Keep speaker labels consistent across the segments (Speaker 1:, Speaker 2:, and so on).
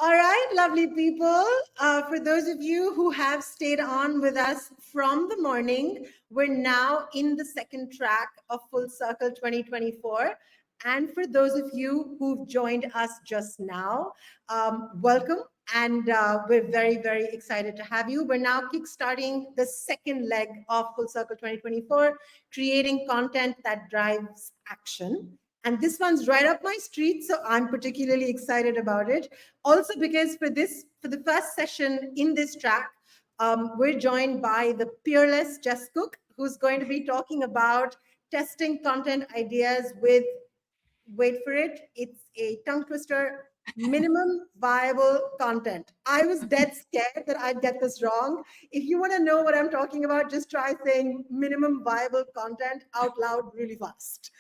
Speaker 1: All right, lovely people. For those of you who have stayed on with us from the morning, we're now in the second track of Full Circle 2024. And for those of you who've joined us just now, welcome. And we're very, very excited to have you. We're now kickstarting the second leg of Full Circle 2024, creating content that drives action. And this one's right up my street, so I'm particularly excited about it. Also, because for the first session in this track, we're joined by the peerless Jess Cook, who's going to be talking about testing content ideas with, wait for it, it's a tongue twister, minimum viable content. I was dead scared that I'd get this wrong. If you want to know what I'm talking about, just try saying minimum viable content out loud really fast.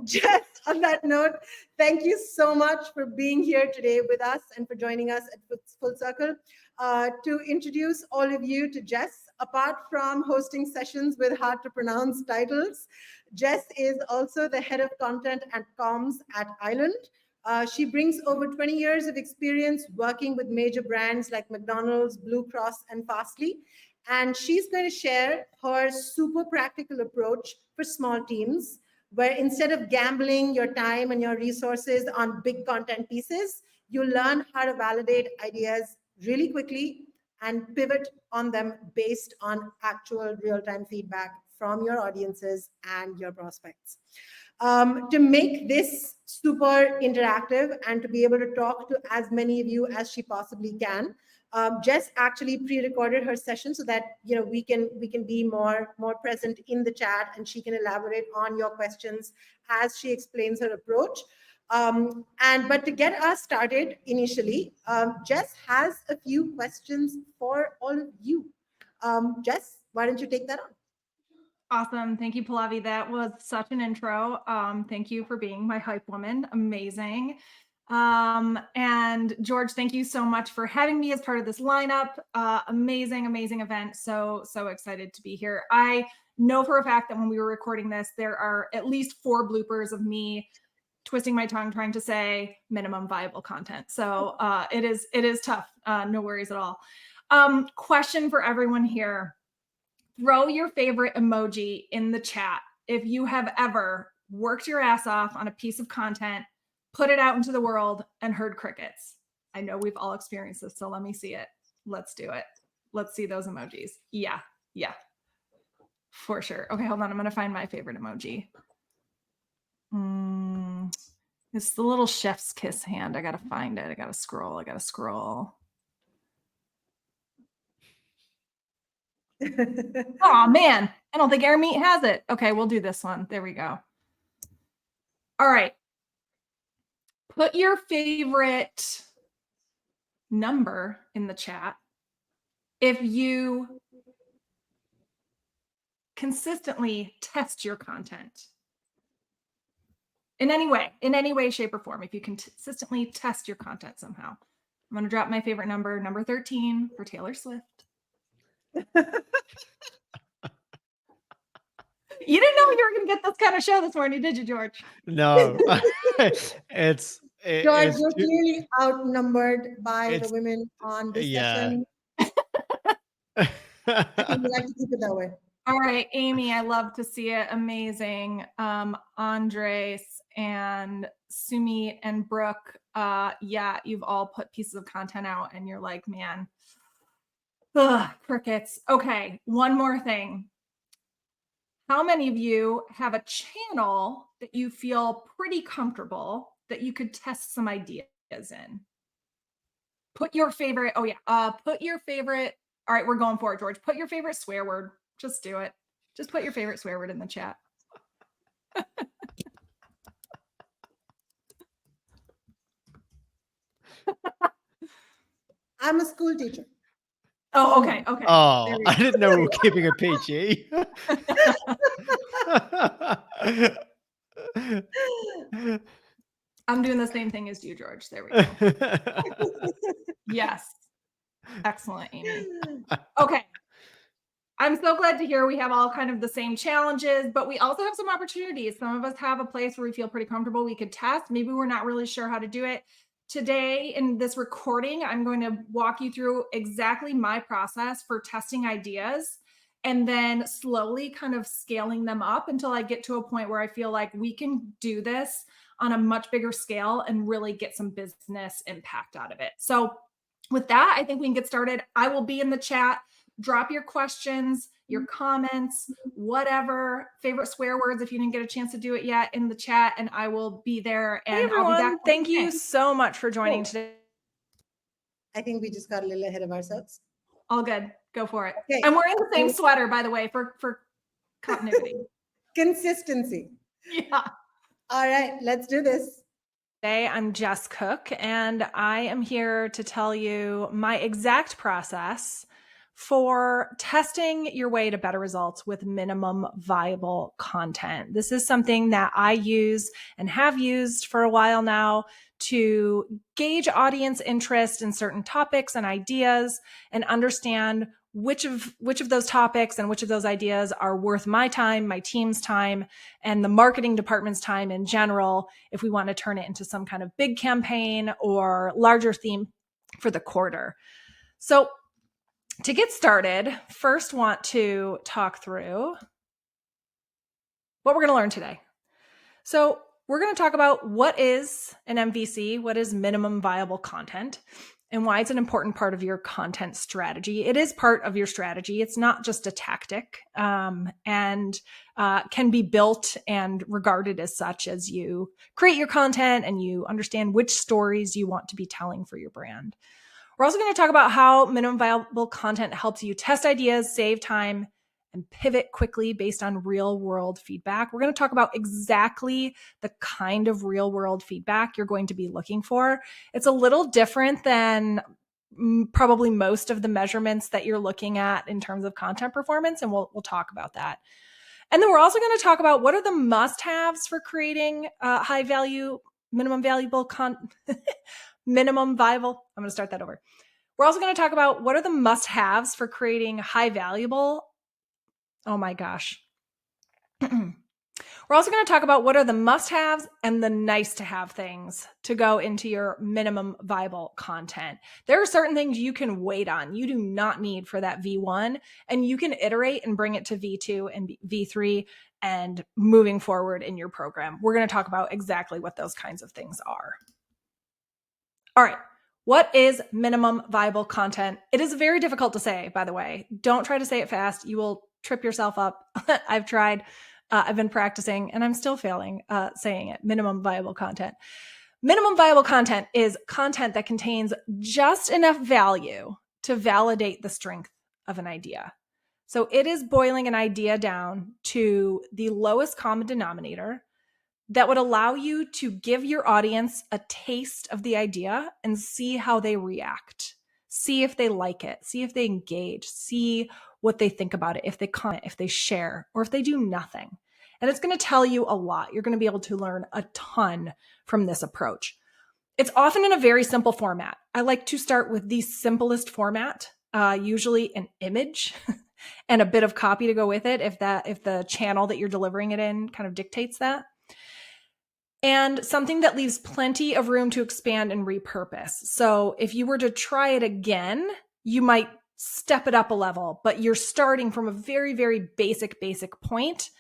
Speaker 1: Jess, on that note, thank you so much for being here today with us and for joining us at Full Circle. To introduce all of you to Jess, apart from hosting sessions with hard to pronounce titles, Jess is also the head of content and comms at Island. She brings over 20 years of experience working with major brands like McDonald's, Blue Cross, and Fastly. And she's going to share her super practical approach for small teams, where instead of gambling your time and your resources on big content pieces, you learn how to validate ideas really quickly and pivot on them based on actual real-time feedback from your audiences and your prospects. To make this super interactive and to be able to talk to as many of you as she possibly can, Jess actually pre-recorded her session so that we can be more present in the chat and she can elaborate on your questions as she explains her approach. But to get us started initially, Jess has a few questions for all of you. Jess, why don't you take that on?
Speaker 2: Awesome. Thank you, Pallavi. That was such an intro. Thank you for being my hype woman. Amazing. And George, thank you so much for having me as part of this lineup. Amazing event. So excited to be here. I know for a fact that when we were recording this, there are at least 4 bloopers of me twisting my tongue trying to say minimum viable content. So it is tough. No worries at all. Question for everyone here. Throw your favorite emoji in the chat if you have ever worked your ass off on a piece of content, put it out into the world, and heard crickets. I know we've all experienced this, so let me see it. Let's do it. Let's see those emojis. Yeah, for sure. Okay, hold on. I'm going to find my favorite emoji. It's the little chef's kiss hand. I got to find it. I got to scroll. Oh man, I don't think Air Meat has it. Okay, we'll do this one. There we go. All right. Put your favorite number in the chat if you consistently test your content. In any way, shape, or form, if you consistently test your content somehow. I'm going to drop my favorite number 13 for Taylor Swift. You didn't know you were going to get this kind of show this morning, did you, George?
Speaker 3: No.
Speaker 1: George, you're clearly outnumbered by the women on this session. I think we like to keep it that way.
Speaker 2: All right, Amy, I love to see it. Amazing. Andres and Sumi and Brooke, yeah, you've all put pieces of content out and you're like, man, crickets. Okay, one more thing. How many of you have a channel that you feel pretty comfortable that you could test some ideas in? Put your favorite, put your favorite, all right, we're going for it, George. Put your favorite swear word. Just do it. Just put your favorite swear word in the chat.
Speaker 1: I'm a school teacher.
Speaker 2: Oh, okay.
Speaker 3: Oh, I didn't know we were keeping a PG.
Speaker 2: I'm doing the same thing as you, George. There we go. Yes. Excellent, Amy. Okay. I'm so glad to hear we have all kind of the same challenges, but we also have some opportunities. Some of us have a place where we feel pretty comfortable we could test. Maybe we're not really sure how to do it. today in this recording, I'm going to walk you through exactly my process for testing ideas and then slowly kind of scaling them up until I get to a point where I feel like we can do this on a much bigger scale and really get some business impact out of it. So with that, I think we can get started. I will be in the chat. Drop your questions, your comments, whatever, favorite swear words if you didn't get a chance to do it yet in the chat, and I will be there. And
Speaker 4: Hey everyone,
Speaker 2: I'll be back.
Speaker 4: thank you so much for joining today.
Speaker 1: I think we just got a little ahead of ourselves.
Speaker 2: All good. Go for it.
Speaker 1: Okay.
Speaker 2: I'm wearing the same sweater, by the way, for continuity.
Speaker 1: Consistency.
Speaker 2: Yeah.
Speaker 1: All right, let's do this.
Speaker 4: Today, I'm Jess Cook, and I am here to tell you my exact process for testing your way to better results with minimum viable content. This is something that I use and have used for a while now to gauge audience interest in certain topics and ideas and understand which of those topics and which of those ideas are worth my time, my team's time, and the marketing department's time in general if we want to turn it into some kind of big campaign or larger theme for the quarter. So to get started, first want to talk through what we're going to learn today. So we're going to talk about what is an MVC, what is minimum viable content, and why it's an important part of your content strategy. It is part of your strategy. It's not just a tactic, and can be built and regarded as such as you create your content and you understand which stories you want to be telling for your brand. We're also going to talk about how minimum viable content helps you test ideas, save time, and pivot quickly based on real world feedback. We're going to talk about exactly the kind of real world feedback you're going to be looking for. It's a little different than probably most of the measurements that you're looking at in terms of content performance, and we'll talk about that. And then we're also going to talk about what are the must-haves for creating high value, minimum viable. I'm going to start that over. We're also going to talk about what are the must-haves for creating high valuable. Oh my gosh. We're also going to talk about what are the must-haves and the nice-to-have things to go into your minimum viable content. There are certain things you can wait on. You do not need for that V1, and you can iterate and bring it to V2 and V3 and moving forward in your program. We're going to talk about exactly what those kinds of things are. All right. What is minimum viable content? It is very difficult to say, by the way. Don't try to say it fast. You will trip yourself up. I've tried. I've been practicing and I'm still failing saying it. Minimum viable content. Minimum viable content is content that contains just enough value to validate the strength of an idea. So it is boiling an idea down to the lowest common denominator that would allow you to give your audience a taste of the idea and see how they react. See if they like it, see if they engage, see what they think about it, if they comment, if they share, or if they do nothing. And it's going to tell you a lot. You're going to be able to learn a ton from this approach. It's often in a very simple format. I like to start with the simplest format, usually an image and a bit of copy to go with it if the channel that you're delivering it in kind of dictates that. And something that leaves plenty of room to expand and repurpose. So if you were to try it again, you might step it up a level, but you're starting from a very, very basic point,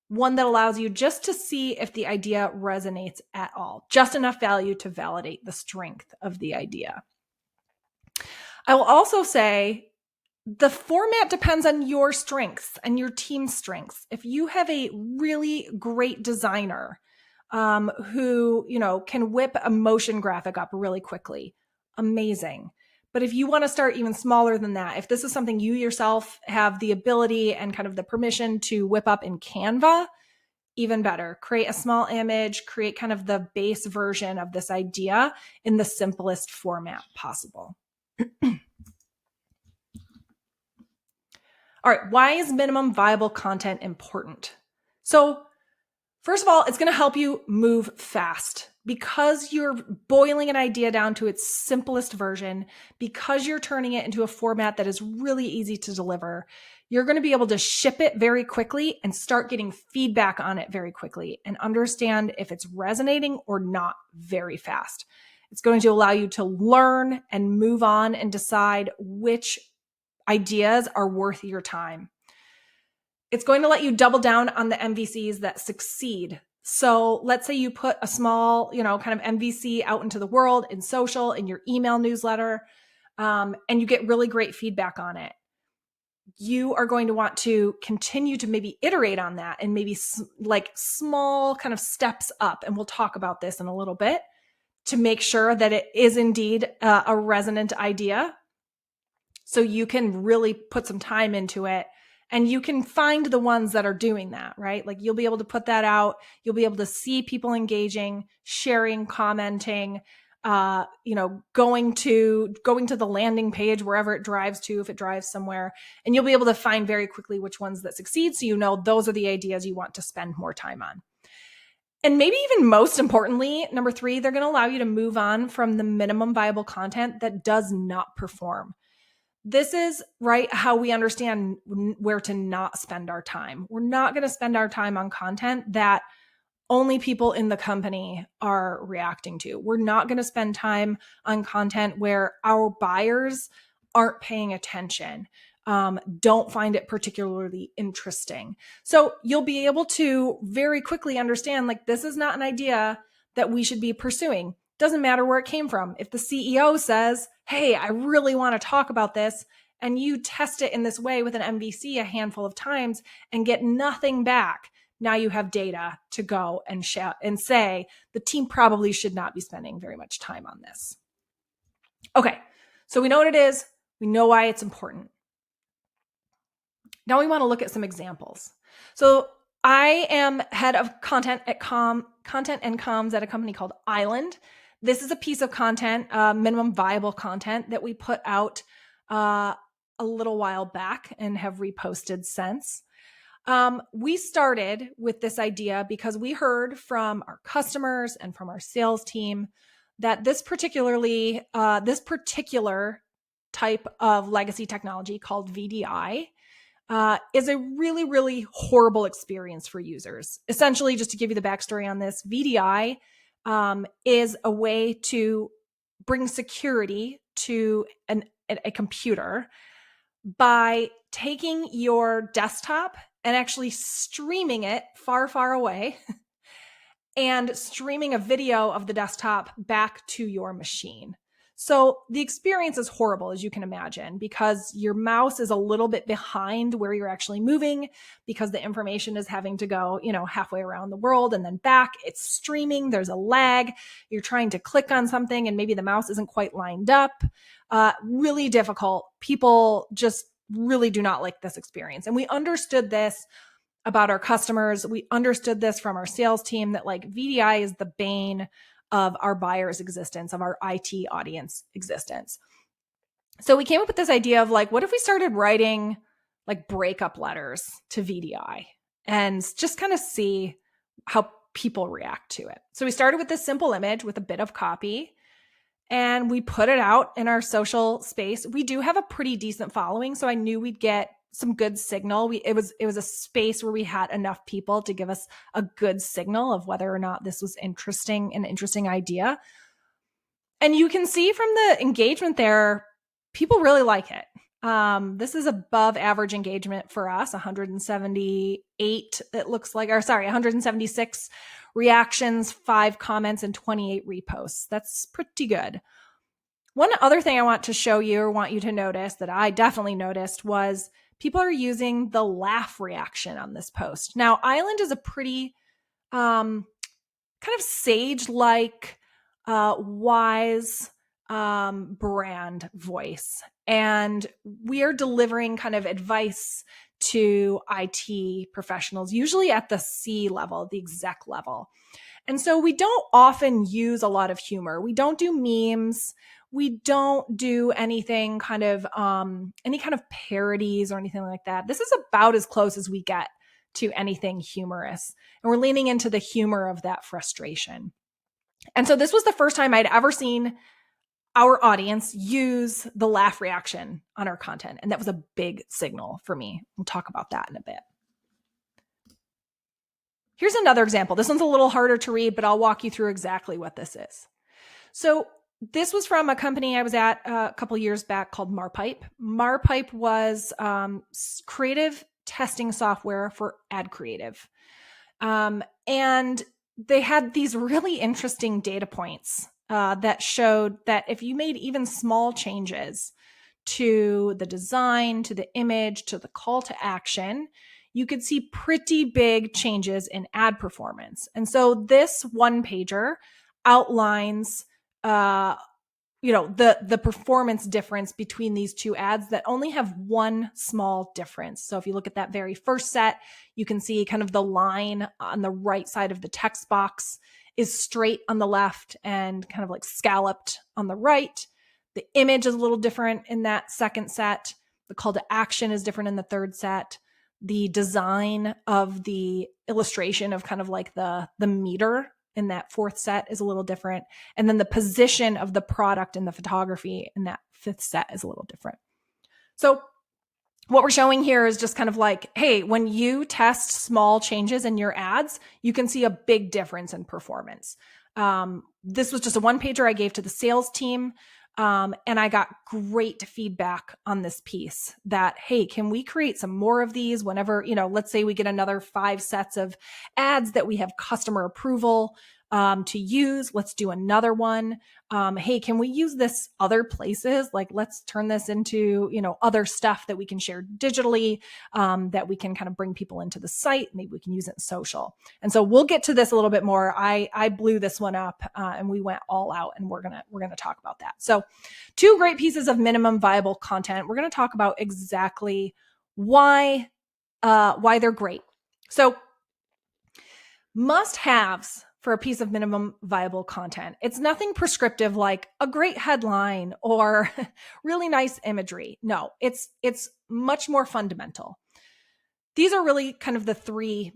Speaker 4: one that allows you just to see if the idea resonates at all, just enough value to validate the strength of the idea. I will also say the format depends on your strengths and your team's strengths. If you have a really great designer who, can whip a motion graphic up really quickly, amazing. But if you want to start even smaller than that, if this is something you yourself have the ability and kind of the permission to whip up in Canva, even better. Create a small image, create kind of the base version of this idea in the simplest format possible. All right, why is minimum viable content important? So first of all, it's going to help you move fast because you're boiling an idea down to its simplest version, because you're turning it into a format that is really easy to deliver. You're going to be able to ship it very quickly and start getting feedback on it very quickly and understand if it's resonating or not very fast. It's going to allow you to learn and move on and decide which ideas are worth your time. It's going to let you double down on the MVCs that succeed. So let's say you put a small, kind of MVC out into the world in social, in your email newsletter, and you get really great feedback on it. You are going to want to continue to maybe iterate on that and maybe like small kind of steps up. And we'll talk about this in a little bit to make sure that it is indeed a resonant idea. So you can really put some time into it and you can find the ones that are doing that, right? Like you'll be able to put that out. You'll be able to see people engaging, sharing, commenting, going to the landing page, wherever it drives to, if it drives somewhere, and you'll be able to find very quickly which ones that succeed. So those are the ideas you want to spend more time on. And maybe even most importantly, number 3, they're going to allow you to move on from the minimum viable content that does not perform. This is how we understand where to not spend our time. We're not going to spend our time on content that only people in the company are reacting to. We're not going to spend time on content where our buyers aren't paying attention, don't find it particularly interesting. So you'll be able to very quickly understand, this is not an idea that we should be pursuing. Doesn't matter where it came from. If the CEO says, hey, I really want to talk about this, and you test it in this way with an MVC a handful of times and get nothing back, now you have data to go and shout and say the team probably should not be spending very much time on this. Okay, so we know what it is. We know why it's important. Now we want to look at some examples. So I am head of content and comms at a company called Island. This is a piece of content, minimum viable content that we put out a little while back and have reposted since. We started with this idea because we heard from our customers and from our sales team that this particular type of legacy technology called VDI is a really, really horrible experience for users. Essentially, just to give you the backstory on this, VDI is a way to bring security to a computer by taking your desktop and actually streaming it far, far away and streaming a video of the desktop back to your machine. So the experience is horrible, as you can imagine, because your mouse is a little bit behind where you're actually moving because the information is having to go, halfway around the world and then back. It's streaming. There's a lag. You're trying to click on something and maybe the mouse isn't quite lined up. Really difficult. People just really do not like this experience. And we understood this about our customers. We understood this from our sales team that VDI is the bane of our buyers' existence, of our IT audience existence. So we came up with this idea of what if we started writing breakup letters to VDI and just kind of see how people react to it. So we started with this simple image with a bit of copy and we put it out in our social space. We do have a pretty decent following, so I knew we'd get some good signal. It was a space where we had enough people to give us a good signal of whether or not this was an interesting idea. And you can see from the engagement there, people really like it. This is above average engagement for us, 178, it looks like, 176 reactions, 5 comments, and 28 reposts. That's pretty good. One other thing I want to show you or want you to notice that I definitely noticed was people are using the laugh reaction on this post. Now, Island is a pretty kind of sage-like, wise brand voice. And we are delivering kind of advice to IT professionals, usually at the C level, the exec level. And so we don't often use a lot of humor. We don't do memes. We don't do anything kind of, any kind of parodies or anything like that. This is about as close as we get to anything humorous. And we're leaning into the humor of that frustration. And so this was the first time I'd ever seen our audience use the laugh reaction on our content. And that was a big signal for me. We'll talk about that in a bit. Here's another example. This one's a little harder to read, but I'll walk you through exactly what this is. So this was from a company I was at a couple years back called Marpipe. Marpipe was creative testing software for ad creative. And they had these really interesting data points that showed that if you made even small changes to the design, to the image, to the call to action, you could see pretty big changes in ad performance. And so this one pager outlines the performance difference between these two ads that only have one small difference. So if you look at that very first set, you can see kind of the line on the right side of the text box is straight on the left and kind of like scalloped on the right. The image is a little different in that second set. The call to action is different in the third set. The design of the illustration of kind of like the meter in that fourth set is a little different. And then the position of the product in the photography in that fifth set is a little different. So what we're showing here is just kind of like, hey, when you test small changes in your ads, you can see a big difference in performance. This was just a one pager I gave to the sales team. And I got great feedback on this piece that, hey, can we create some more of these whenever, let's say we get another 5 sets of ads that we have customer approval to use. Let's do another one. Hey, can we use this other places? Like, let's turn this into, other stuff that we can share digitally, that we can kind of bring people into the site. Maybe we can use it in social. And so we'll get to this a little bit more. I blew this one up and we went all out, and we're going to talk about that. So 2 great pieces of minimum viable content. We're going to talk about exactly why they're great. So must-haves for a piece of minimum viable content. It's nothing prescriptive like a great headline or really nice imagery. No, it's much more fundamental. These are really kind of the three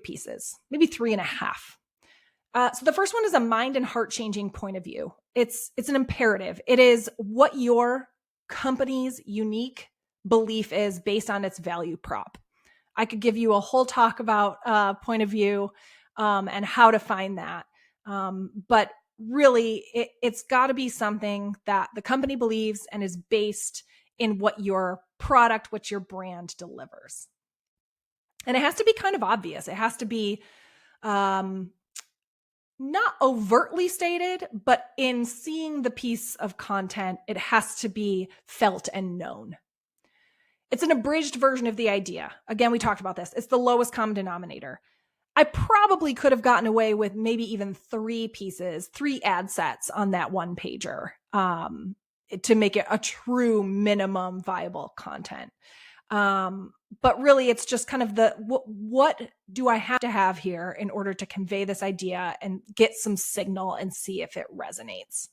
Speaker 4: pieces, maybe 3.5. So the first one is a mind and heart changing point of view. It's an imperative. It is what your company's unique belief is based on its value prop. I could give you a whole talk about point of view and how to find that. But really, it's got to be something that the company believes and is based in what your product, what your brand delivers. And it has to be kind of obvious. It has to be not overtly stated, but in seeing the piece of content, it has to be felt and known. It's an abridged version of the idea. Again, we talked about this. It's the lowest common denominator. I probably could have gotten away with maybe even 3 ad sets on that one pager to make it a true minimum viable content. But really, it's just kind of what do I have to have here in order to convey this idea and get some signal and see if it resonates.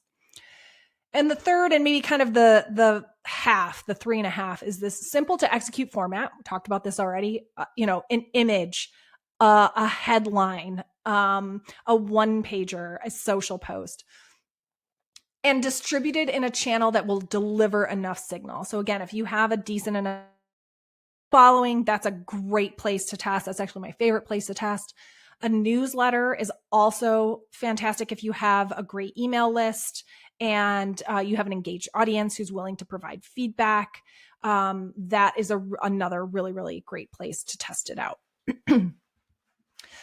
Speaker 4: And the third, and maybe kind of the 3.5, is this simple to execute format. We talked about this already. An image, a headline, a one pager, a social post, and distributed in a channel that will deliver enough signal. So again, if you have a decent enough following, that's a great place to test. That's actually my favorite place to test. A newsletter is also fantastic if you have a great email list and you have an engaged audience who's willing to provide feedback. That is another really, really great place to test it out.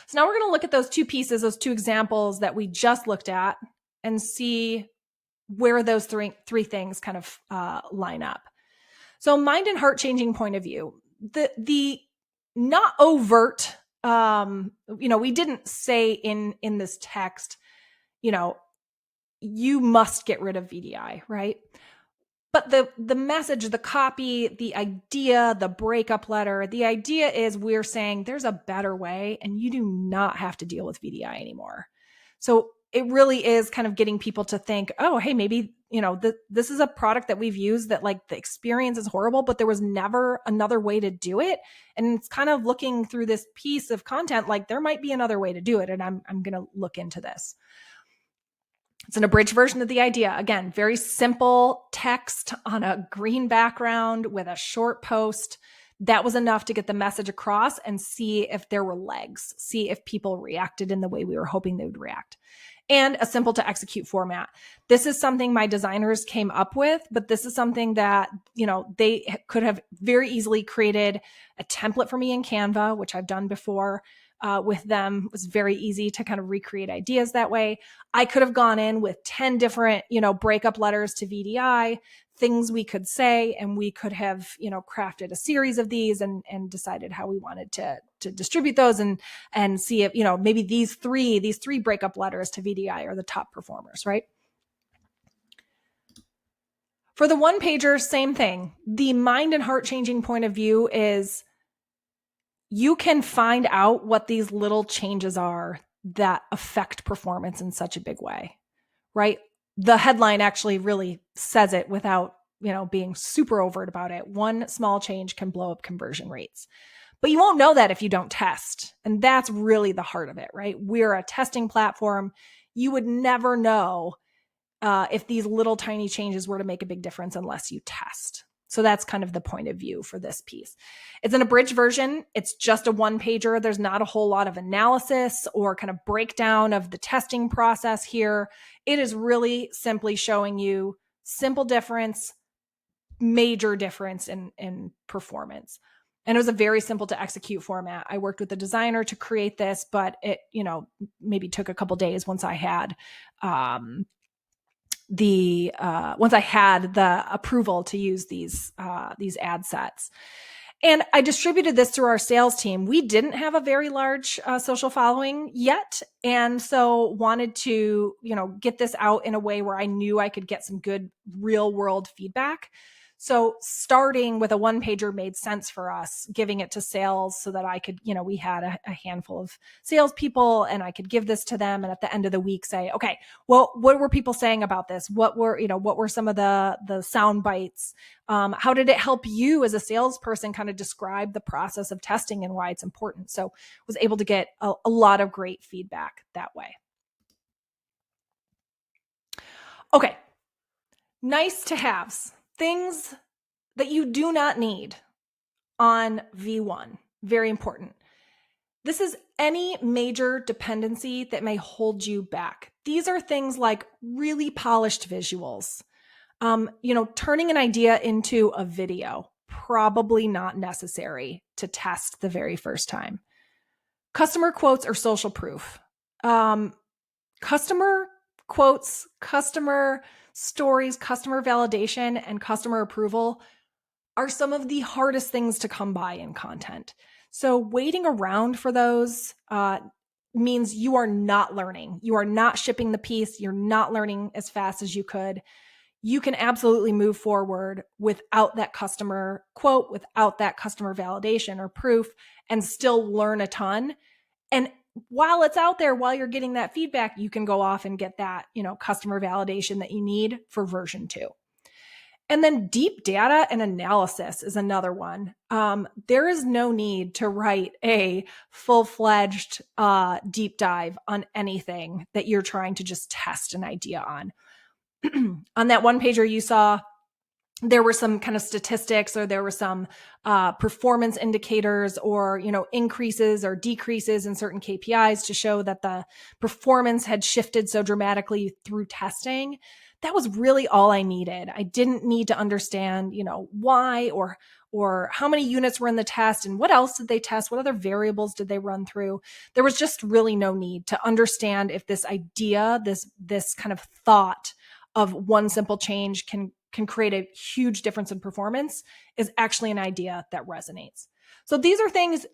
Speaker 4: So now we're going to look at those 2 pieces, those 2 examples that we just looked at, and see where those three things kind of line up. So mind and heart changing point of view. The not overt, we didn't say in this text, you must get rid of VDI, right? But the message, the copy, the idea, the breakup letter, the idea is we're saying there's a better way and you do not have to deal with VDI anymore. So it really is kind of getting people to think, oh, hey, maybe, this is a product that we've used that like the experience is horrible, but there was never another way to do it. And it's kind of looking through this piece of content, like there might be another way to do it. And I'm going to look into this. It's an abridged version of the idea. Again, very simple text on a green background with a short post. That was enough to get the message across and see if there were legs, see if people reacted in the way we were hoping they would react. and a simple to execute format. This is something my designers came up with, but this is something that, they could have very easily created a template for me in Canva, which I've done before with them. It was very easy to kind of recreate ideas that way. I could have gone in with 10 different, breakup letters to VDI, things we could say, and we could have, crafted a series of these and decided how we wanted to distribute those and see if, maybe these three breakup letters to VDI are the top performers, right? For the one pager, same thing. The mind and heart changing point of view is you can find out what these little changes are that affect performance in such a big way, right? The headline actually really says it without, being super overt about it. One small change can blow up conversion rates. But you won't know that if you don't test. And that's really the heart of it, right? We're a testing platform. You would never know if these little tiny changes were to make a big difference unless you test. So that's kind of the point of view for this piece. It's an abridged version. It's just a one pager. There's not a whole lot of analysis or kind of breakdown of the testing process here. It is really simply showing you simple difference, major difference in performance. And it was a very simple to execute format. I worked with the designer to create this, but it, maybe took a couple days once I had the approval to use these ad sets. And I distributed this through our sales team. We didn't have a very large social following yet. And so wanted to, get this out in a way where I knew I could get some good real world feedback. So starting with a one pager made sense for us, giving it to sales so that I could, we had a handful of salespeople and I could give this to them. And at the end of the week say, okay, well, what were people saying about this? What were some of the sound bites? How did it help you as a salesperson kind of describe the process of testing and why it's important? So was able to get a lot of great feedback that way. Okay. Nice to haves. Things that you do not need on V1. Very important. This is any major dependency that may hold you back. These are things like really polished visuals. Turning an idea into a video, probably not necessary to test the very first time. Customer quotes or social proof. Customer quotes, customer stories, customer validation, and customer approval are some of the hardest things to come by in content. So waiting around for those means you are not learning. You are not shipping the piece. You're not learning as fast as you could. You can absolutely move forward without that customer quote, without that customer validation or proof, and still learn a ton. And while it's out there, while you're getting that feedback, you can go off and get that, customer validation that you need for version 2. And then deep data and analysis is another one. There is no need to write a full-fledged deep dive on anything that you're trying to just test an idea on. On that one pager you saw, there were some kind of statistics or there were some performance indicators or, increases or decreases in certain KPIs to show that the performance had shifted so dramatically through testing. That was really all I needed. I didn't need to understand, why or how many units were in the test and what else did they test? What other variables did they run through? There was just really no need to understand if this idea, this kind of thought of one simple change can create a huge difference in performance is actually an idea that resonates. So these are things,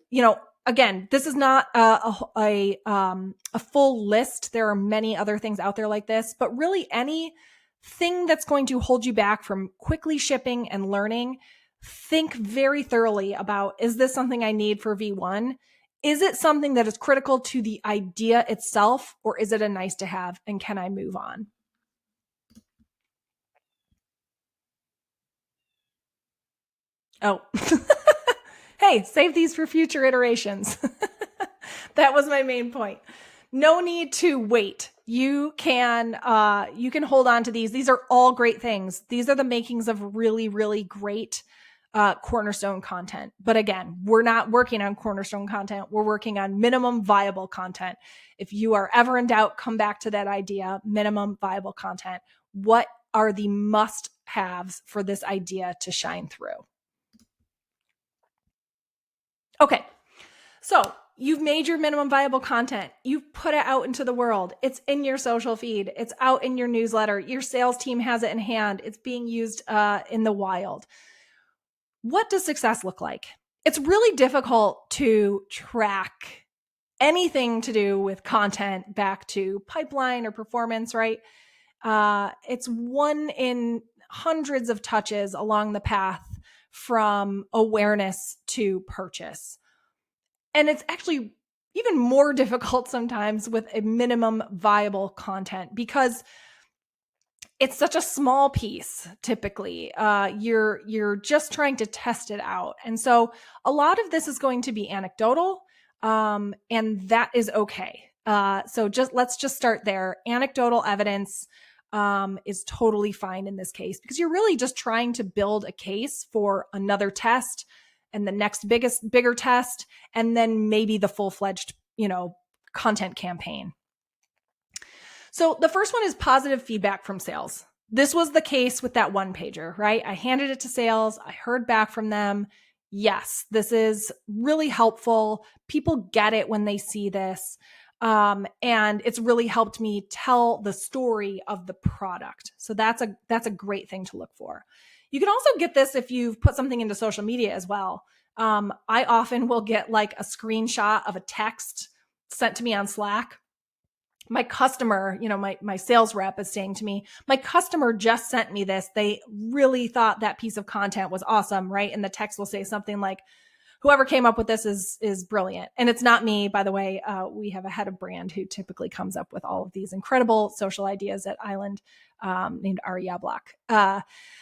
Speaker 4: again, this is not a full list. There are many other things out there like this, but really anything that's going to hold you back from quickly shipping and learning, think very thoroughly about, is this something I need for V1? Is it something that is critical to the idea itself, or is it a nice to have, and can I move on? Oh, hey, save these for future iterations. That was my main point. No need to wait. You can hold on to these. These are all great things. These are the makings of really, really great cornerstone content. But again, we're not working on cornerstone content. We're working on minimum viable content. If you are ever in doubt, come back to that idea, minimum viable content. What are the must-haves for this idea to shine through? Okay, so you've made your minimum viable content. You've put it out into the world. It's in your social feed. It's out in your newsletter. Your sales team has it in hand. It's being used in the wild. What does success look like? It's really difficult to track anything to do with content back to pipeline or performance, right? It's one in hundreds of touches along the path from awareness to purchase. And it's actually even more difficult sometimes with a minimum viable content because it's such a small piece. Typically, you're just trying to test it out, and so a lot of this is going to be anecdotal, and that is okay. So let's just start there. Anecdotal evidence is totally fine in this case because you're really just trying to build a case for another test and the next bigger test, and then maybe the full-fledged, content campaign. So the first one is positive feedback from sales. This was the case with that one pager, right? I handed it to sales. I heard back from them. Yes, this is really helpful. People get it when they see this. And it's really helped me tell the story of the product. So that's a great thing to look for. You can also get this if you've put something into social media as well. I often will get like a screenshot of a text sent to me on Slack. My customer, my sales rep is saying to me, my customer just sent me this. They really thought that piece of content was awesome, right? And the text will say something like, whoever came up with this is brilliant. And it's not me, by the way. We have a head of brand who typically comes up with all of these incredible social ideas at Island, named Ari Yablak.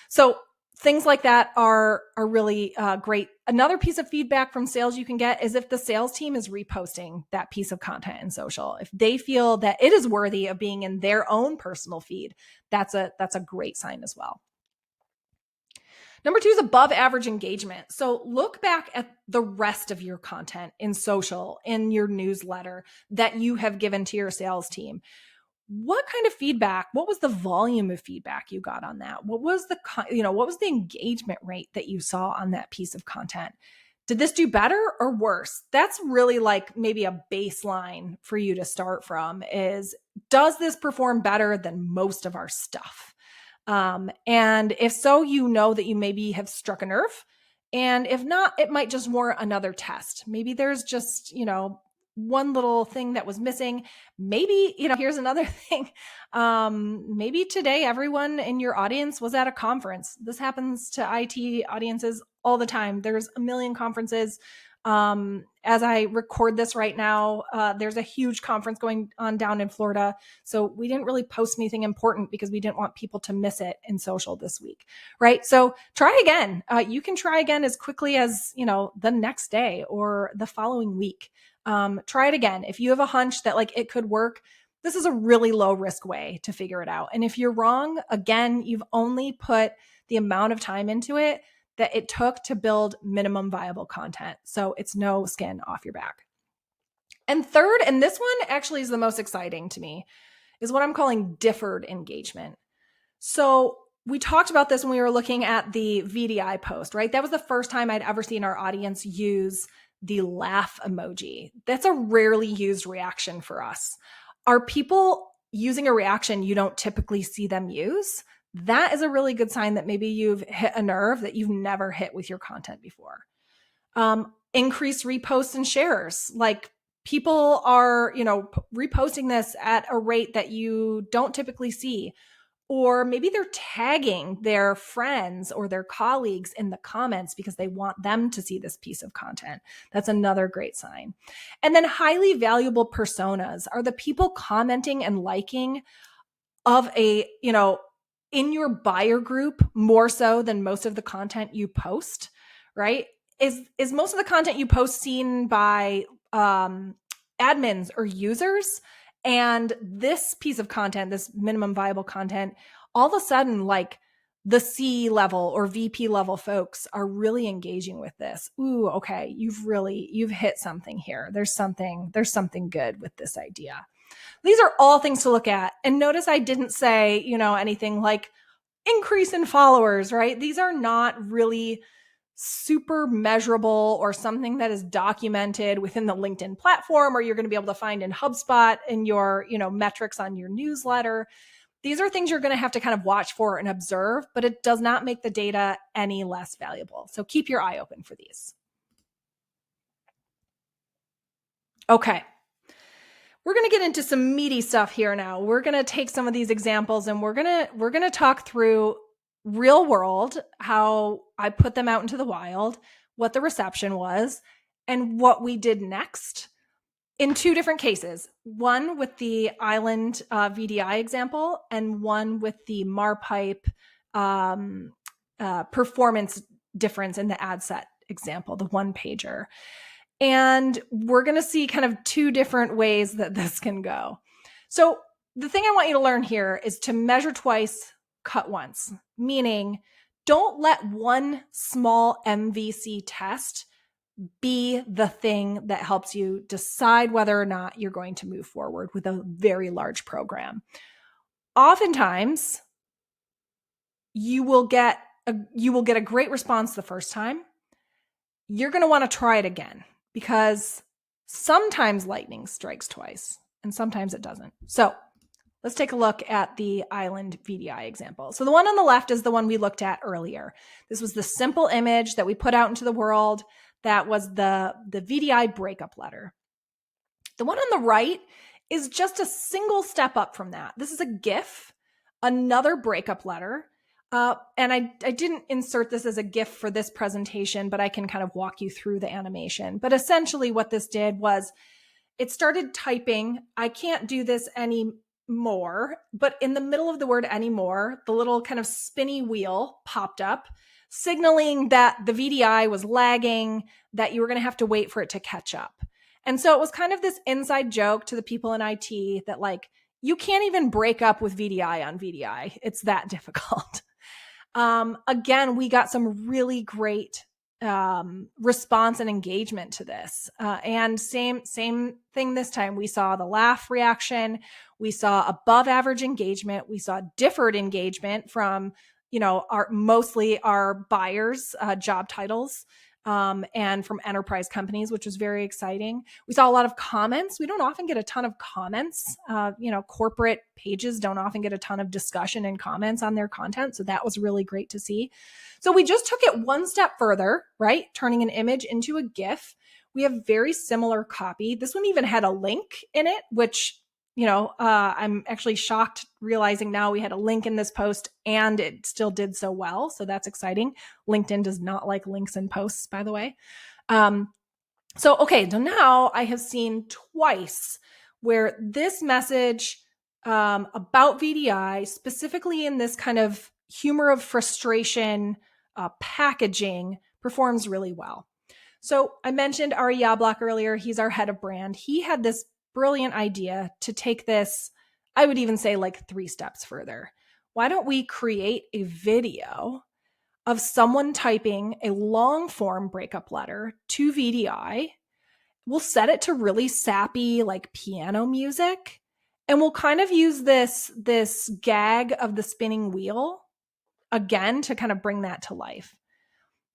Speaker 4: So things like that are really great. Another piece of feedback from sales you can get is if the sales team is reposting that piece of content in social. If they feel that it is worthy of being in their own personal feed, that's a great sign as well. Number 2 is above average engagement. So look back at the rest of your content in social, in your newsletter that you have given to your sales team. What kind of feedback? What was the volume of feedback you got on that? What was the engagement rate that you saw on that piece of content? Did this do better or worse? That's really like maybe a baseline for you to start from is, does this perform better than most of our stuff? And if so, that you maybe have struck a nerve. And if not, it might just warrant another test. Maybe there's just, one little thing that was missing. Maybe, here's another thing. Maybe today everyone in your audience was at a conference. This happens to IT audiences all the time. There's a million conferences. As I record this right now, there's a huge conference going on down in Florida. So we didn't really post anything important because we didn't want people to miss it in social this week, right? So try again. You can try again as quickly as, the next day or the following week. Try it again. If you have a hunch that it could work, this is a really low risk way to figure it out. And if you're wrong, again, you've only put the amount of time into it that it took to build minimum viable content. So it's no skin off your back. And third, and this one actually is the most exciting to me, is what I'm calling deferred engagement. So we talked about this when we were looking at the VDI post, right? That was the first time I'd ever seen our audience use the laugh emoji. That's a rarely used reaction for us. Are people using a reaction you don't typically see them use? That is a really good sign that maybe you've hit a nerve that you've never hit with your content before. Increase reposts and shares. People are, reposting this at a rate that you don't typically see. Or maybe they're tagging their friends or their colleagues in the comments because they want them to see this piece of content. That's another great sign. And then highly valuable personas are the people commenting and liking of in your buyer group more so than most of the content you post, right? Is most of the content you post seen by admins or users? And this piece of content, this minimum viable content, all of a sudden, the C level or VP level folks are really engaging with this. Ooh, okay, you've hit something here. There's something good with this idea. These are all things to look at. And notice I didn't say, anything like increase in followers, right? These are not really super measurable or something that is documented within the LinkedIn platform, or you're going to be able to find in HubSpot in your, metrics on your newsletter. These are things you're going to have to kind of watch for and observe, but it does not make the data any less valuable. So keep your eye open for these. Okay. We're going to get into some meaty stuff here now. We're going to take some of these examples and we're going to talk through real world, how I put them out into the wild, what the reception was, and what we did next in two different cases. One with the Island VDI example and one with the Marpipe performance difference in the ad set example, the one pager. And we're going to see kind of two different ways that this can go. So the thing I want you to learn here is to measure twice, cut once, meaning don't let one small MVC test be the thing that helps you decide whether or not you're going to move forward with a very large program. Oftentimes, you will get a great response the first time. You're going to want to try it again because sometimes lightning strikes twice and sometimes it doesn't. So let's take a look at the Island VDI example. So the one on the left is the one we looked at earlier. This was the simple image that we put out into the world. That was the VDI breakup letter. The one on the right is just a single step up from that. This is a GIF, another breakup letter. And I didn't insert this as a GIF for this presentation, but I can kind of walk you through the animation. But essentially what this did was it started typing. I can't do this anymore, but in the middle of the word anymore, the little kind of spinny wheel popped up, signaling that the VDI was lagging, that you were going to have to wait for it to catch up. And so it was kind of this inside joke to the people in IT that like, you can't even break up with VDI on VDI. It's that difficult. Again, we got some really great response and engagement to this. And same thing this time. We saw the laugh reaction. We saw above average engagement. We saw differed engagement from mostly our buyers' job titles and from enterprise companies, which was very exciting. We saw a lot of comments. We don't often get a ton of comments. Corporate pages don't often get a ton of discussion and comments on their content. So that was really great to see. So we just took it one step further, right? Turning an image into a GIF. We have very similar copy. This one even had a link in it, which I'm actually shocked realizing now we had a link in this post and it still did so well. So that's exciting. LinkedIn does not like links in posts, by the way. So now I have seen twice where this message about VDI, specifically in this kind of humor of frustration packaging, performs really well. So I mentioned Ari Yablok earlier. He's our head of brand. He had this brilliant idea to take this, I would even say like 3 steps further. Why don't we create a video of someone typing a long form breakup letter to VDI? We'll set it to really sappy, like piano music. And we'll kind of use this gag of the spinning wheel again to kind of bring that to life.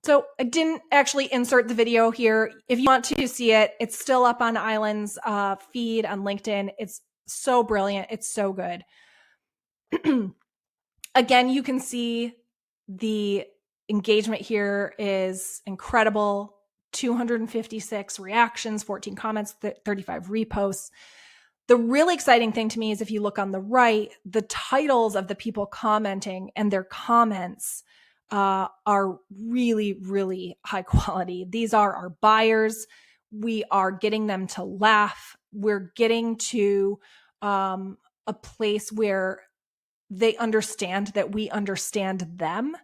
Speaker 4: So I didn't actually insert the video here. If you want to see it, it's still up on Island's feed on LinkedIn. It's so brilliant. It's so good. Again, you can see the engagement here is incredible. 256 reactions, 14 comments, 35 reposts. The really exciting thing to me is if you look on the right, the titles of the people commenting and their comments are really, really high quality. These are our buyers. We are getting them to laugh. We're getting to a place where they understand that we understand them.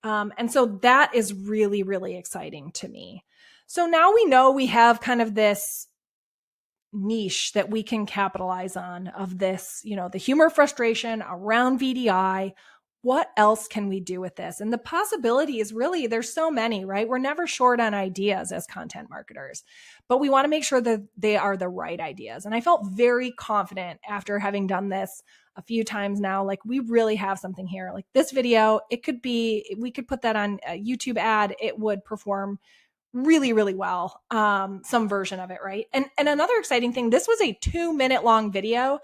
Speaker 4: And so that is really, really exciting to me. So now we know we have kind of this niche that we can capitalize on of this, the humor frustration around VDI. what else can we do with this? And the possibilities, really, there's so many, right? We're never short on ideas as content marketers, but we want to make sure that they are the right ideas. And I felt very confident after having done this a few times now, like we really have something here. Like this video, we could put that on a YouTube ad. It would perform really, really well. Some version of it, right? And another exciting thing, this was a 2-minute long video,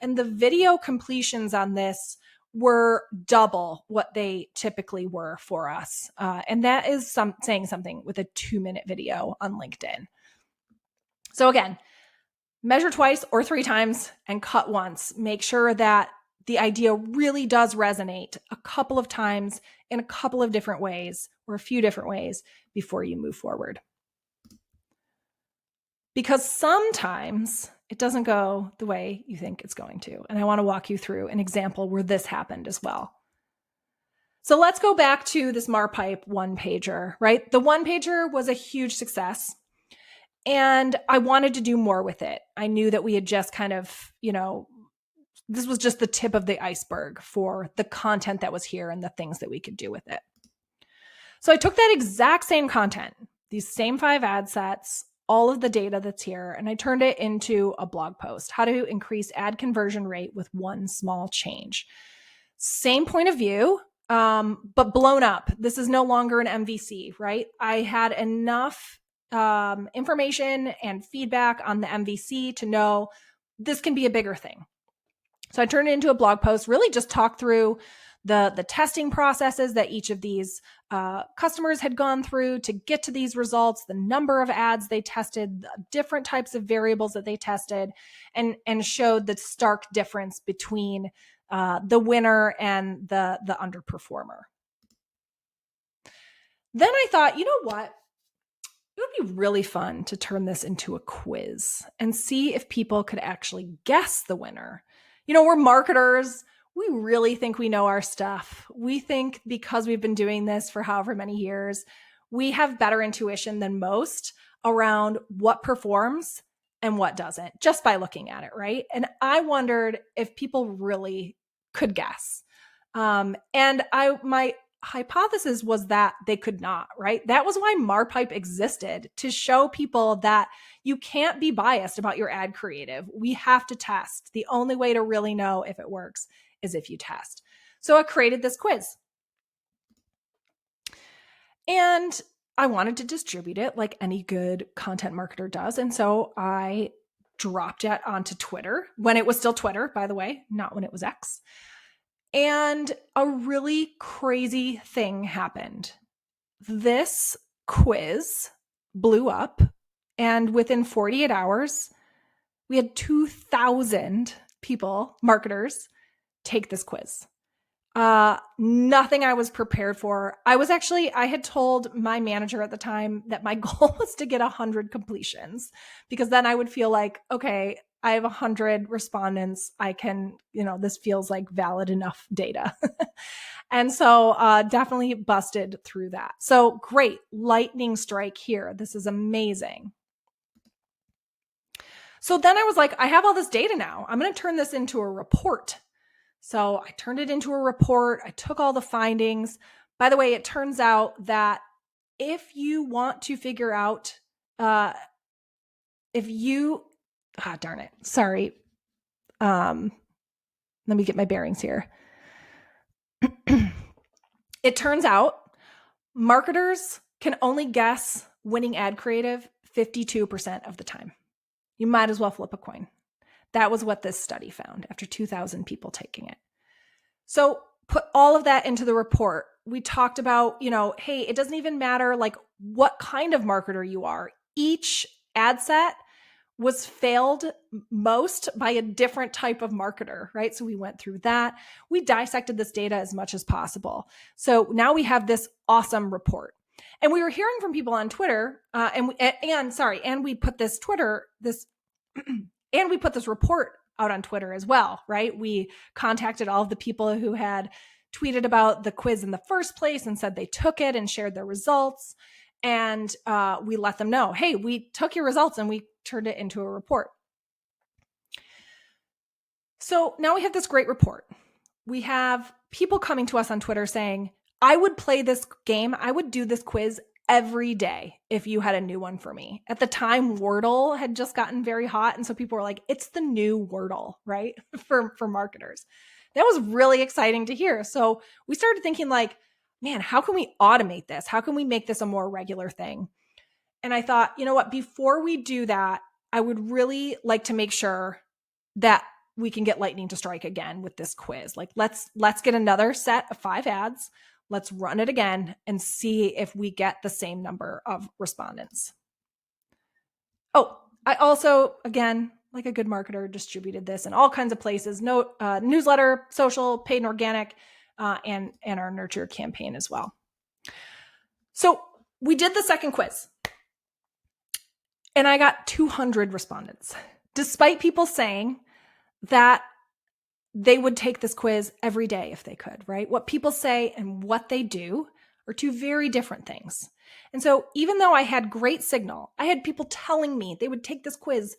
Speaker 4: and the video completions on this were double what they typically were for us. And that is saying something with a 2-minute video on LinkedIn. So again, measure twice or 3 times and cut once. Make sure that the idea really does resonate a couple of times in a couple of different ways or a few different ways before you move forward. Because sometimes it doesn't go the way you think it's going to. And I want to walk you through an example where this happened as well. So let's go back to this Marpipe one-pager, right? The one-pager was a huge success. And I wanted to do more with it. I knew that we had just kind of, this was just the tip of the iceberg for the content that was here and the things that we could do with it. So I took that exact same content, these same 5 ad sets, all of the data that's here, and I turned it into a blog post, how to increase ad conversion rate with one small change. Same point of view, but blown up. This is no longer an MVC, right? I had enough information and feedback on the MVC to know this can be a bigger thing. So I turned it into a blog post, really just talk through the testing processes that each of these customers had gone through to get to these results, the number of ads they tested, the different types of variables that they tested, and showed the stark difference between the winner and the underperformer. Then I thought, you know what? It would be really fun to turn this into a quiz and see if people could actually guess the winner. We're marketers. We really think we know our stuff. We think because we've been doing this for however many years, we have better intuition than most around what performs and what doesn't, just by looking at it, right? And I wondered if people really could guess. And my hypothesis was that they could not, right? That was why Marpipe existed, to show people that you can't be biased about your ad creative. We have to test. The only way to really know if it works is if you test. So I created this quiz. And I wanted to distribute it like any good content marketer does. And so I dropped it onto Twitter, when it was still Twitter, by the way, not when it was X. And a really crazy thing happened. This quiz blew up, and within 48 hours, we had 2,000 people, marketers, take this quiz. Nothing I was prepared for. I had told my manager at the time that my goal was to get 100 completions, because then I would feel like, okay, I have 100 respondents. I can, this feels like valid enough data. And so definitely busted through that. So great, lightning strike here. This is amazing. So then I was like, I have all this data now. I'm going to turn this into a report. So I turned it into a report. I took all the findings. By the way, it turns out that if you want to figure out, darn it. Sorry. Let me get my bearings here. It turns out marketers can only guess winning ad creative 52% of the time. You might as well flip a coin. That was what this study found after 2,000 people taking it. So put all of that into the report. We talked about, hey, it doesn't even matter like what kind of marketer you are. Each ad set was failed most by a different type of marketer, right? So we went through that. We dissected this data as much as possible. So now we have this awesome report. And we were hearing from people on Twitter, and we put this report out on Twitter as well, right? We contacted all of the people who had tweeted about the quiz in the first place and said they took it and shared their results. And we let them know, hey, we took your results and we turned it into a report. So now we have this great report. We have people coming to us on Twitter saying, I would play this game, I would do this quiz every day if you had a new one for me. At the time, Wordle had just gotten very hot. And so people were like, it's the new Wordle, right? for marketers. That was really exciting to hear. So we started thinking like, man, how can we automate this? How can we make this a more regular thing? And I thought, you know what, before we do that, I would really like to make sure that we can get lightning to strike again with this quiz. Like let's get another set of 5 ads. Let's run it again and see if we get the same number of respondents. Oh, I also, again, like a good marketer, distributed this in all kinds of places. Newsletter, social, paid and organic, and our nurture campaign as well. So we did the second quiz and I got 200 respondents, despite people saying that they would take this quiz every day if they could, right? What people say and what they do are 2 very different things. And so even though I had great signal, I had people telling me they would take this quiz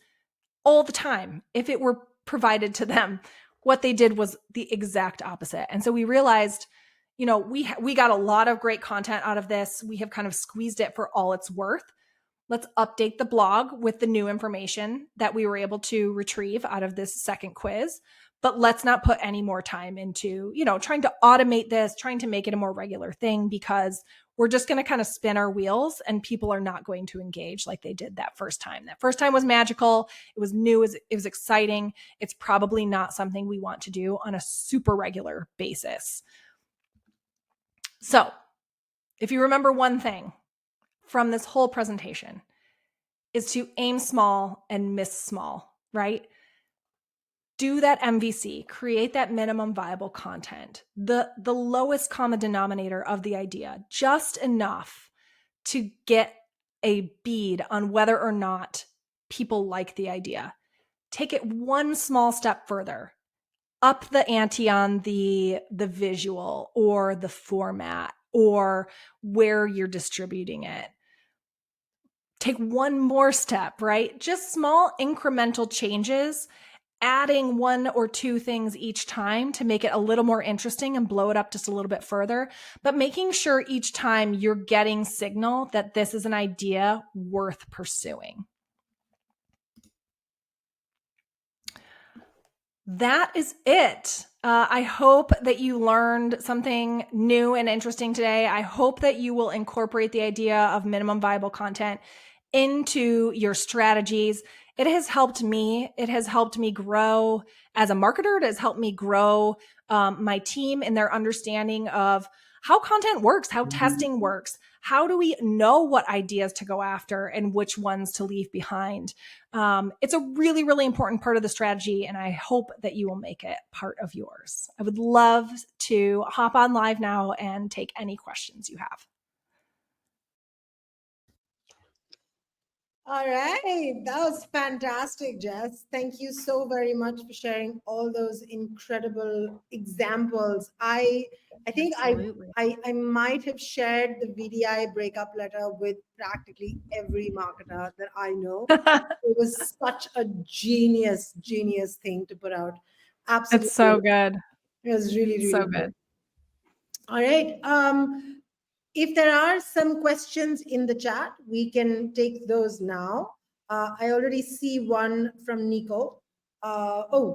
Speaker 4: all the time if it were provided to them. What they did was the exact opposite. And so we realized, you know, we got a lot of great content out of this. We have kind of squeezed it for all it's worth. Let's update the blog with the new information that we were able to retrieve out of this second quiz. But let's not put any more time into, you know, trying to automate this, trying to make it a more regular thing, because we're just going to kind of spin our wheels and people are not going to engage like they did that first time. That first time was magical. It was new. It was exciting. It's probably not something we want to do on a super regular basis. So if you remember one thing from this whole presentation, is to aim small and miss small, right? Do that MVC, create that minimum viable content, the lowest common denominator of the idea, just enough to get a bead on whether or not people like the idea. Take it one small step further, up the ante on the visual or the format or where you're distributing it. Take one more step, right? Just small incremental changes, adding 1 or 2 things each time to make it a little more interesting and blow it up just a little bit further, but making sure each time you're getting signal that this is an idea worth pursuing. That is it. I hope that you learned something new and interesting today. I hope that you will incorporate the idea of minimum viable content into your strategies. It has helped me. It has helped me grow as a marketer. It has helped me grow my team in their understanding of how content works, how testing works. How do we know what ideas to go after and which ones to leave behind? It's a really, really important part of the strategy, and I hope that you will make it part of yours. I would love to hop on live now and take any questions you have.
Speaker 1: All right, that was fantastic, Jess. Thank you so very much for sharing all those incredible examples. I think I might have shared the VDI breakup letter with practically every marketer that I know. It was such a genius thing to put out. Absolutely.
Speaker 4: It's so good.
Speaker 1: It was really
Speaker 4: so
Speaker 1: good.
Speaker 4: good.
Speaker 1: All right. If there are some questions in the chat, we can take those now. I already see one from Nico.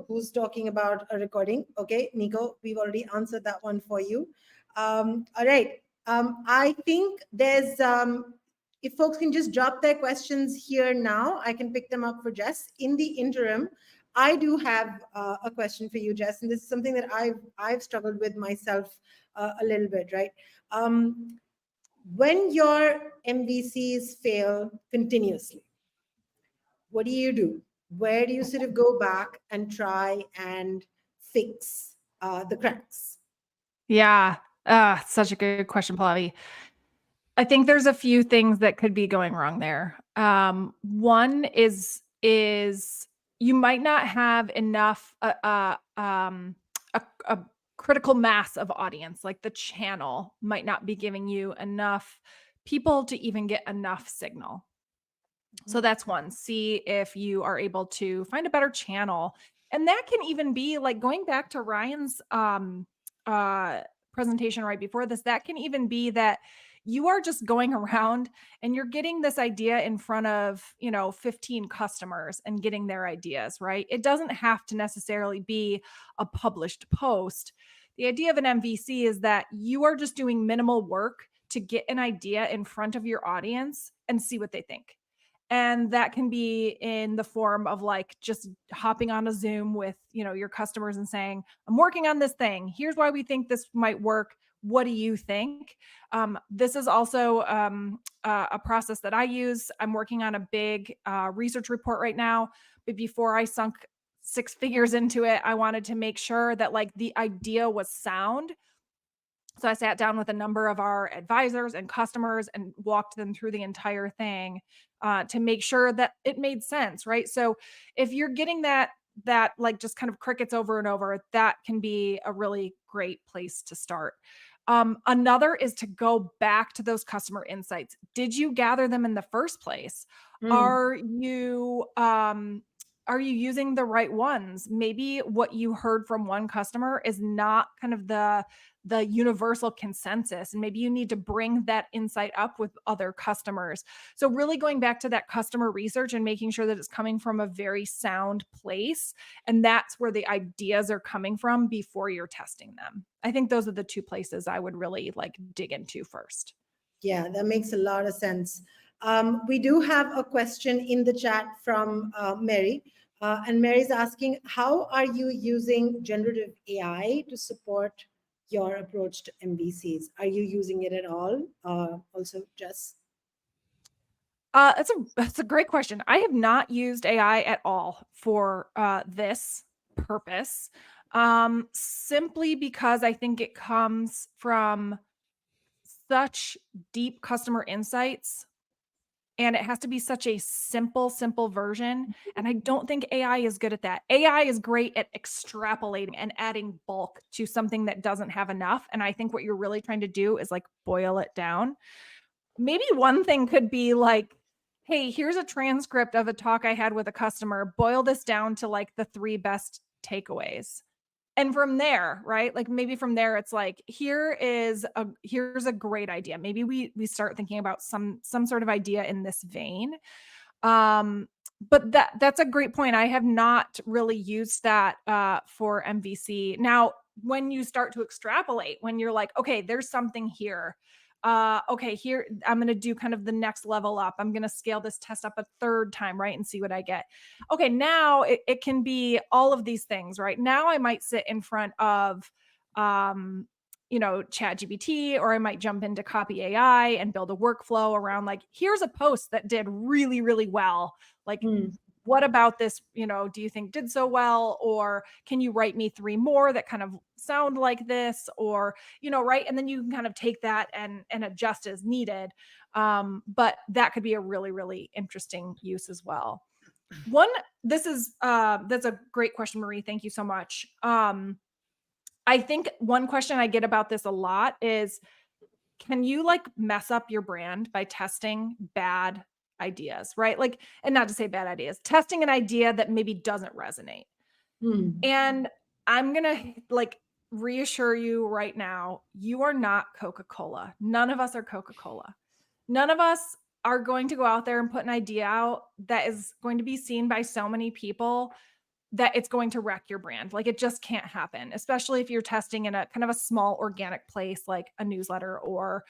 Speaker 1: Who's talking about a recording? Okay, Nico, we've already answered that one for you. All right. I think there's, if folks can just drop their questions here now, I can pick them up for Jess. In the interim, I do have a question for you, Jess, and this is something that I've struggled with myself a little bit, right? When your MVCs fail continuously, what do? Where do you sort of go back and try and fix the cracks?
Speaker 2: Yeah, such a good question, Pallavi. I think there's a few things that could be going wrong there. One is you might not have enough a critical mass of audience. Like the channel might not be giving you enough people to even get enough signal. So that's one. See if you are able to find a better channel. And that can even be like going back to Ryan's
Speaker 4: presentation right before this, that can even be that you are just going around and you're getting this idea in front of, 15 customers and getting their ideas, right? It doesn't have to necessarily be a published post. The idea of an MVC is that you are just doing minimal work to get an idea in front of your audience and see what they think. And that can be in the form of like just hopping on a Zoom with, your customers and saying, I'm working on this thing. Here's why we think this might work. What do you think? This is also a process that I use. I'm working on a big research report right now, but before I sunk 6 figures into it, I wanted to make sure that like the idea was sound. So I sat down with a number of our advisors and customers and walked them through the entire thing to make sure that it made sense, right? So if you're getting that like just kind of crickets over and over, that can be a really great place to start. Another is to go back to those customer insights. Did you gather them in the first place? Are you using the right ones? Maybe what you heard from one customer is not kind of the universal consensus, and maybe you need to bring that insight up with other customers. So really going back to that customer research and making sure that it's coming from a very sound place, and that's where the ideas are coming from before you're testing them. I think those are the 2 places I would really like dig into first.
Speaker 1: Yeah, that makes a lot of sense. We do have a question in the chat from Mary. And Mary's asking, how are you using generative AI to support your approach to MVCs? Are you using it at all? Also, Jess?
Speaker 4: That's a great question. I have not used AI at all for this purpose, simply because I think it comes from such deep customer insights, and it has to be such a simple version. And I don't think AI is good at that. AI is great at extrapolating and adding bulk to something that doesn't have enough. And I think what you're really trying to do is like boil it down. Maybe one thing could be like, hey, here's a transcript of a talk I had with a customer. Boil this down to like the 3 best takeaways. And from there, right? Like maybe from there, it's like, here's a great idea. Maybe we start thinking about some sort of idea in this vein. But that's a great point. I have not really used that for MVC. Now, when you start to extrapolate, when you're like, okay, there's something here. Okay, here, I'm going to do kind of the next level up. I'm going to scale this test up a 3rd time, right? And see what I get. Okay, now it can be all of these things, right? Now I might sit in front of, ChatGPT, or I might jump into Copy AI and build a workflow around like, here's a post that did really, really well. Like, what about this, do you think did so well? Or can you write me 3 more that kind of sound like this? Or, right. And then you can kind of take that and adjust as needed. But that could be a really, really interesting use as well. That's a great question, Marie. Thank you so much. I think one question I get about this a lot is, can you like mess up your brand by testing bad ideas, right? Like, and not to say bad ideas, testing an idea that maybe doesn't resonate. And I'm going to like reassure you right now, you are not Coca-Cola. None of us are Coca-Cola. None of us are going to go out there and put an idea out that is going to be seen by so many people that it's going to wreck your brand. Like it just can't happen, especially if you're testing in a kind of a small organic place like a newsletter or,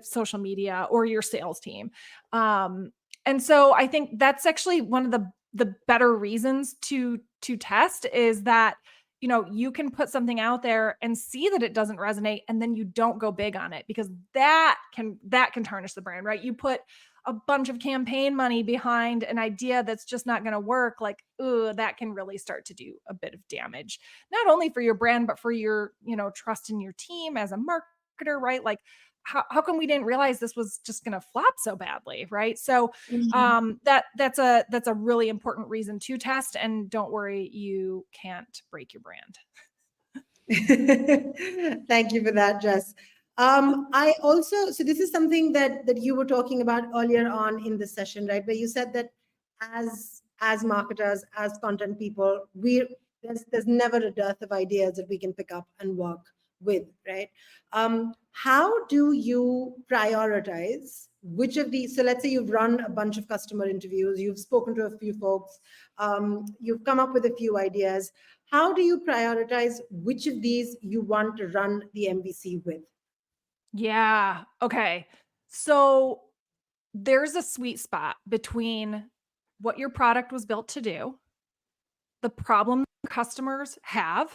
Speaker 4: social media or your sales team. And so I think that's actually one of the better reasons to test is that, you can put something out there and see that it doesn't resonate, and then you don't go big on it, because that can tarnish the brand, right? You put a bunch of campaign money behind an idea that's just not going to work. Like, that can really start to do a bit of damage, not only for your brand, but for your, trust in your team as a marketer, right? Like, how come we didn't realize this was just going to flop so badly, right? So that's a really important reason to test, and don't worry, you can't break your brand.
Speaker 1: Thank you for that, Jess. I also, so this is something that you were talking about earlier on in the session, right? Where you said that as marketers, as content people, there's never a dearth of ideas that we can pick up and work with, right? How do you prioritize which of these? So let's say you've run a bunch of customer interviews, you've spoken to a few folks, you've come up with a few ideas. How do you prioritize which of these you want to run the MVC with?
Speaker 4: Yeah. Okay. So there's a sweet spot between what your product was built to do, the problem customers have,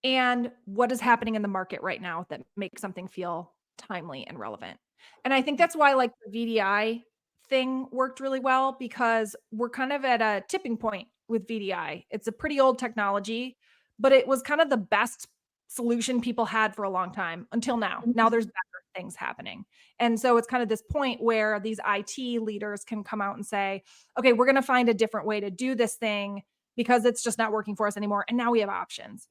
Speaker 4: and what is happening in the market right now that makes something feel timely and relevant. And I think that's why like the VDI thing worked really well, because we're kind of at a tipping point with VDI. It's a pretty old technology, but it was kind of the best solution people had for a long time until now. Now there's better things happening. And so it's kind of this point where these IT leaders can come out and say, okay, we're going to find a different way to do this thing because it's just not working for us anymore. And now we have options.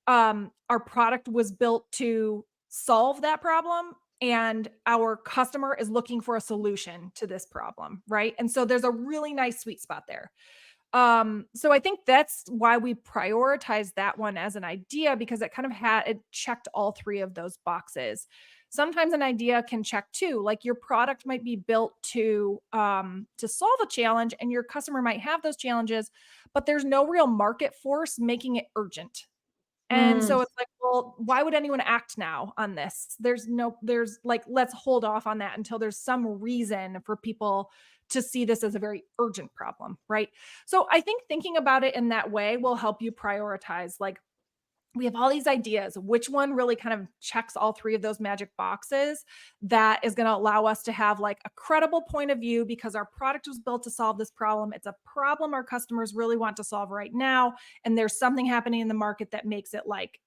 Speaker 4: Our product was built to solve that problem, and our customer is looking for a solution to this problem, right? And so there's a really nice sweet spot there. So I think that's why we prioritize that one as an idea, because it kind of it checked all three of those boxes. Sometimes an idea can check two, like your product might be built to solve a challenge, and your customer might have those challenges, but there's no real market force making it urgent. And so it's like, well, why would anyone act now on this? There's like, let's hold off on that until there's some reason for people to see this as a very urgent problem, right? So I think thinking about it in that way will help you prioritize. Like, we have all these ideas. Which one really kind of checks all three of those magic boxes that is going to allow us to have like a credible point of view, because our product was built to solve this problem. It's a problem our customers really want to solve right now. And there's something happening in the market that makes it like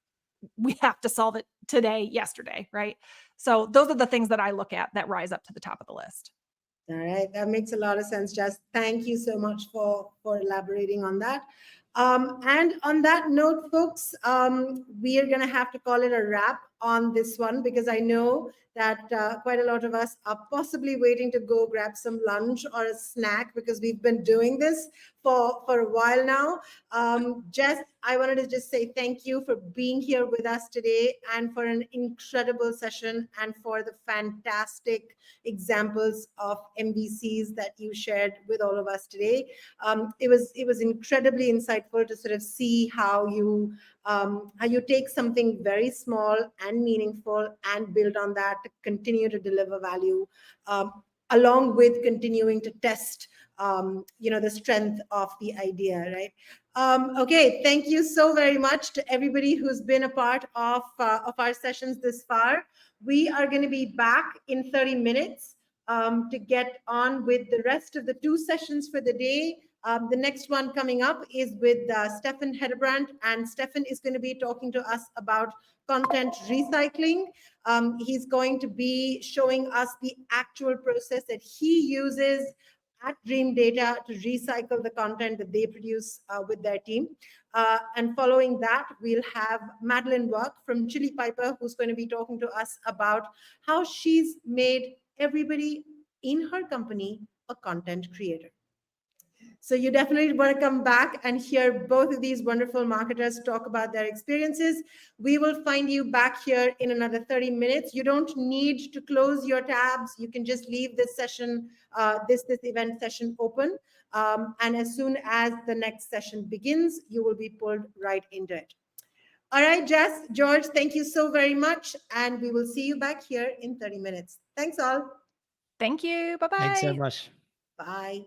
Speaker 4: we have to solve it today, yesterday, right? So those are the things that I look at that rise up to the top of the list.
Speaker 1: All right, that makes a lot of sense, Jess. Thank you so much for elaborating on that. And on that note, folks, we are going to have to call it a wrap on this one, because I know that quite a lot of us are possibly waiting to go grab some lunch or a snack, because we've been doing this for a while now. Jess, I wanted to just say thank you for being here with us today, and for an incredible session, and for the fantastic examples of MVCs that you shared with all of us today. It was incredibly insightful to sort of see how you take something very small and meaningful and build on that to continue to deliver value, along with continuing to test the strength of the idea, right? Okay, thank you so very much to everybody who's been a part of our sessions this far. We are going to be back in 30 minutes to get on with the rest of the two sessions for the day. The next one coming up is with Stefan Hedebrandt, and Stefan is going to be talking to us about content recycling. He's going to be showing us the actual process that he uses at Dream Data to recycle the content that they produce with their team. And following that, we'll have Madeline Work from Chili Piper, who's going to be talking to us about how she's made everybody in her company a content creator. So you definitely want to come back and hear both of these wonderful marketers talk about their experiences. We will find you back here in another 30 minutes. You don't need to close your tabs. You can just leave this session, this event session open. And as soon as the next session begins, you will be pulled right into it. All right, Jess, George, thank you so very much. And we will see you back here in 30 minutes. Thanks all.
Speaker 4: Thank you. Bye-bye.
Speaker 3: Thanks so much.
Speaker 1: Bye.